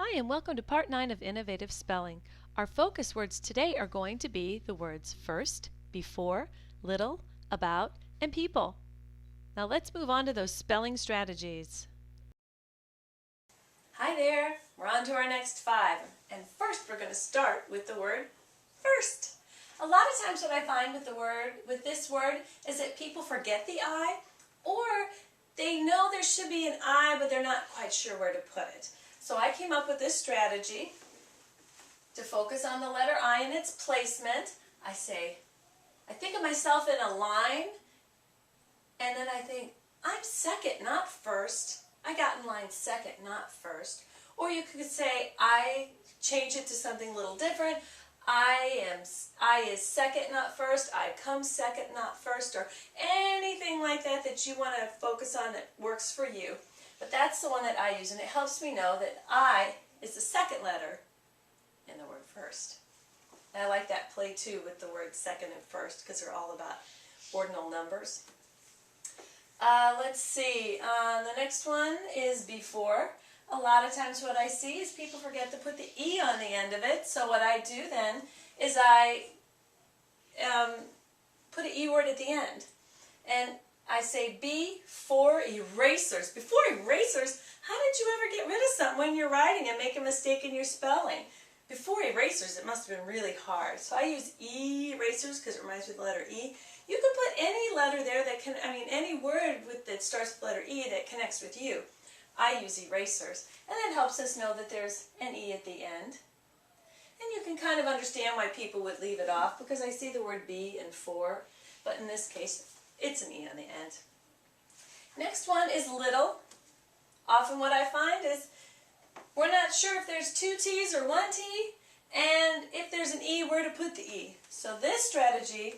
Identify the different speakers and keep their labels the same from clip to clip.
Speaker 1: Hi, and welcome to Part 9 of Innovative Spelling. Our focus words today are going to be the words first, before, little, about, and people. Now let's move on to those spelling strategies. Hi there, we're on to our next 5. And first we're going to start with the word first. A lot of times what I find with this word is that people forget the I, or they know there should be an I, but they're not quite sure where to put it. So I came up with this strategy to focus on the letter I and its placement. I think of myself in a line, and then I think, I'm second, not first. I got in line second, not first. Or you could say, I change it to something a little different. I is second, not first. I come second, not first. Or anything like that that you want to focus on that works for you. But that's the one that I use, and it helps me know that I is the second letter in the word first. And I like that play too with the word second and first because they're all about ordinal numbers. Let's see, the next one is before. A lot of times what I see is people forget to put the E on the end of it, so what I do then is I put an E word at the end. And I say before erasers. Before erasers? How did you ever get rid of something when you're writing and make a mistake in your spelling? Before erasers, it must have been really hard. So I use erasers because it reminds me of the letter E. You can put any letter there that any word that starts with the letter E that connects with you. I use erasers. And that helps us know that there's an E at the end. And you can kind of understand why people would leave it off because I see the word be and for, but in this case, it's an E on the end. Next one is little. Often what I find is we're not sure if there's 2 T's or 1 T, and if there's an E, where to put the E. So this strategy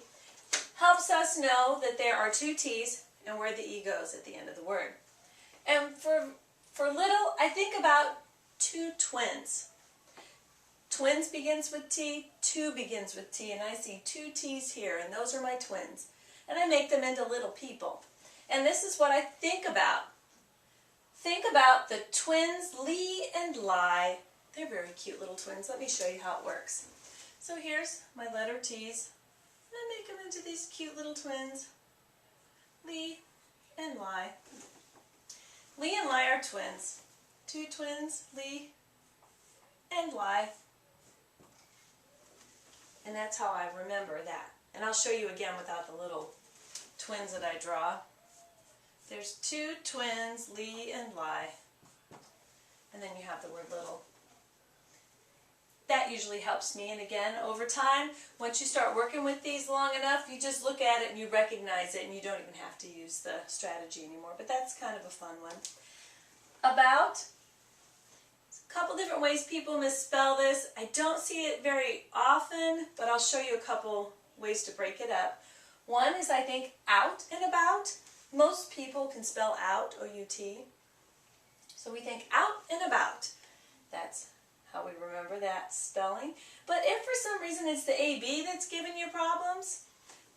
Speaker 1: helps us know that there are 2 T's and where the E goes at the end of the word. And for little, I think about 2 twins. Twins begins with T, 2 begins with T, and I see 2 T's here, and those are my twins. And I make them into little people. And this is what I think about. Think about the twins Lee and Lai. They're very cute little twins. Let me show you how it works. So here's my letter T's. And I make them into these cute little twins. Lee and Lai. Lee and Lai are twins. 2 twins, Lee and Lai. And that's how I remember that. And I'll show you again without the little twins that I draw. There's 2 twins, Lee and Lai. And then you have the word little. That usually helps me. And again, over time, once you start working with these long enough, you just look at it and you recognize it and you don't even have to use the strategy anymore. But that's kind of a fun one. About. A couple different ways people misspell this. I don't see it very often, but I'll show you a couple ways to break it up. One is, I think, out and about. Most people can spell out, O-U-T. So we think out and about. That's how we remember that spelling. But if for some reason it's the A-B that's giving you problems,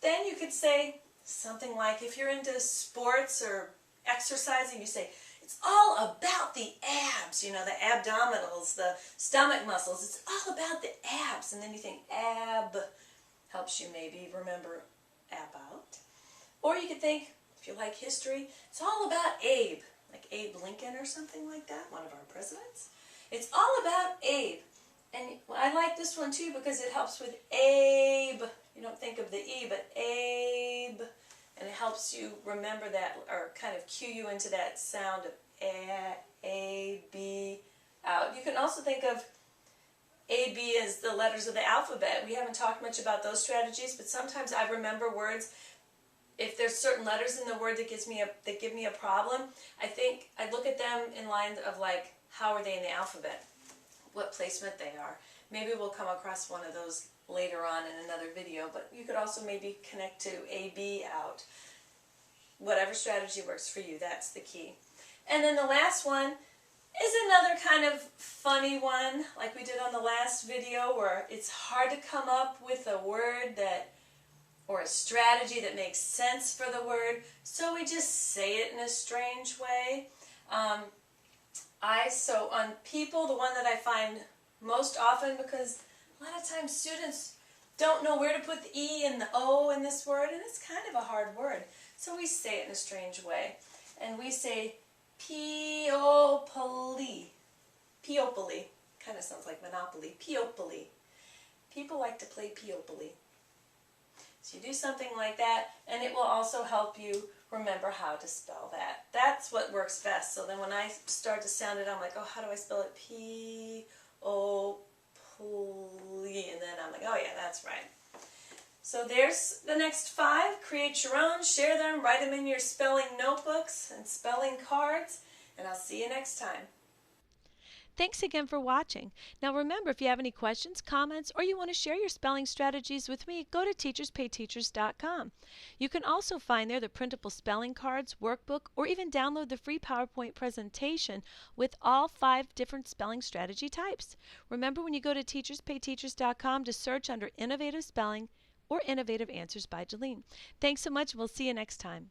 Speaker 1: then you could say something like, if you're into sports or exercising, you say, it's all about the abs, you know, the abdominals, the stomach muscles. It's all about the abs. And then you think ab helps you maybe remember about. Or you could think, if you like history, it's all about Abe, like Abe Lincoln or something like that, one of our presidents. It's all about Abe. And I like this one too because it helps with Abe. You don't think of the E, but Abe. And it helps you remember that, or kind of cue you into that sound of A, B, out. You can also think of A, B as the letters of the alphabet. We haven't talked much about those strategies, but sometimes I remember words. If there's certain letters in the word that give me a problem, I look at them in line of like, how are they in the alphabet? What placement they are. Maybe we'll come across one of those later on in another video, but you could also maybe connect to A, B, out. Whatever strategy works for you, that's the key. And then the last one is another kind of funny one, like we did on the last video, where it's hard to come up with a word or a strategy that makes sense for the word, so we just say it in a strange way. So on people, the one that I find most often, because a lot of times students don't know where to put the E and the O in this word, and it's kind of a hard word. So we say it in a strange way. And we say Peopoly. Peopoly. Kind of sounds like Monopoly. Peopoly. People like to play Peopoly. So you do something like that, and it will also help you remember how to spell that. That's what works best. So then when I start to sound it, I'm like, oh, how do I spell it? P-O-P-L-Y. And then I'm like, oh yeah, that's right. So there's the next 5. Create your own, share them, write them in your spelling notebooks and spelling cards, and I'll see you next time.
Speaker 2: Thanks again for watching. Now remember, if you have any questions, comments, or you want to share your spelling strategies with me, go to teacherspayteachers.com. You can also find there the printable spelling cards, workbook, or even download the free PowerPoint presentation with all 5 different spelling strategy types. Remember, when you go to teacherspayteachers.com, to search under Innovative Spelling or Innovative Answers by Jolene. Thanks so much. We'll see you next time.